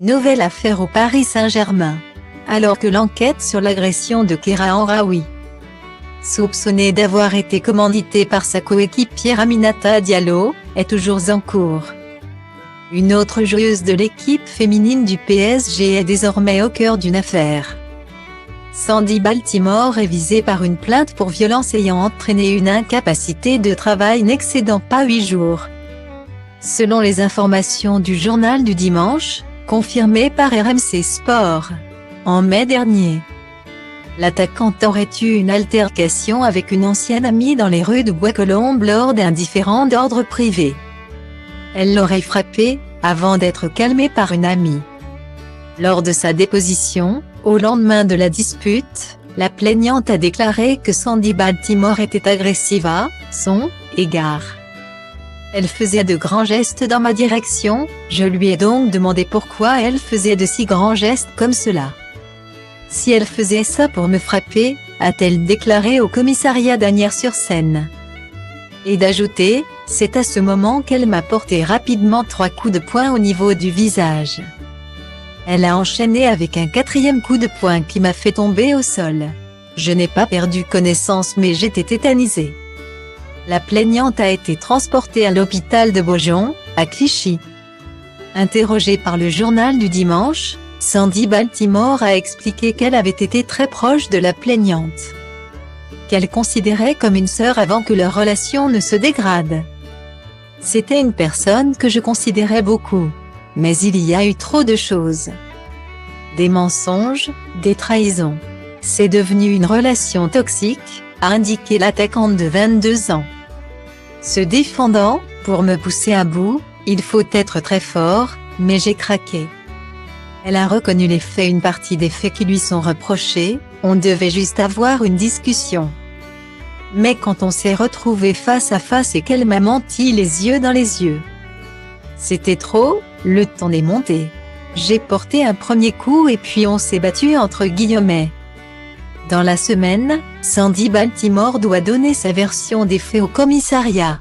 Nouvelle affaire au Paris Saint-Germain. Alors que l'enquête sur l'agression de Kéra Amraoui, soupçonnée d'avoir été commanditée par sa coéquipière Aminata Diallo, est toujours en cours. Une autre joueuse de l'équipe féminine du PSG est désormais au cœur d'une affaire. Sandy Baltimore est visée par une plainte pour violence ayant entraîné une incapacité de travail n'excédant pas 8 jours. Selon les informations du journal du dimanche, confirmées par RMC Sport, en mai dernier, l'attaquante aurait eu une altercation avec une ancienne amie dans les rues de Bois-Colombes lors d'un différend d'ordre privé. Elle l'aurait frappée, avant d'être calmée par une amie. Lors de sa déposition, au lendemain de la dispute, la plaignante a déclaré que Sandy Baltimore était agressive à son égard. Elle faisait de grands gestes dans ma direction, je lui ai donc demandé pourquoi elle faisait de si grands gestes comme cela. Si elle faisait ça pour me frapper, a-t-elle déclaré au commissariat d'Asnières-sur-Seine. Et d'ajouter, c'est à ce moment qu'elle m'a porté rapidement 3 coups de poing au niveau du visage. Elle a enchaîné avec un 4e coup de poing qui m'a fait tomber au sol. Je n'ai pas perdu connaissance mais j'étais tétanisée. La plaignante a été transportée à l'hôpital de Beaujon, à Clichy. Interrogée par le journal du dimanche, Sandy Baltimore a expliqué qu'elle avait été très proche de la plaignante, qu'elle considérait comme une sœur avant que leur relation ne se dégrade. C'était une personne que je considérais beaucoup. Mais il y a eu trop de choses. Des mensonges, des trahisons. C'est devenu une relation toxique, a indiqué l'attaquante de 22 ans. Se défendant, pour me pousser à bout, il faut être très fort, mais j'ai craqué. Elle a reconnu les faits, une partie des faits qui lui sont reprochés, on devait juste avoir une discussion. Mais quand on s'est retrouvé face à face et qu'elle m'a menti les yeux dans les yeux, c'était trop, le ton est monté. J'ai porté un premier coup et puis on s'est battu entre guillemets. Dans la semaine, Sandy Baltimore doit donner sa version des faits au commissariat.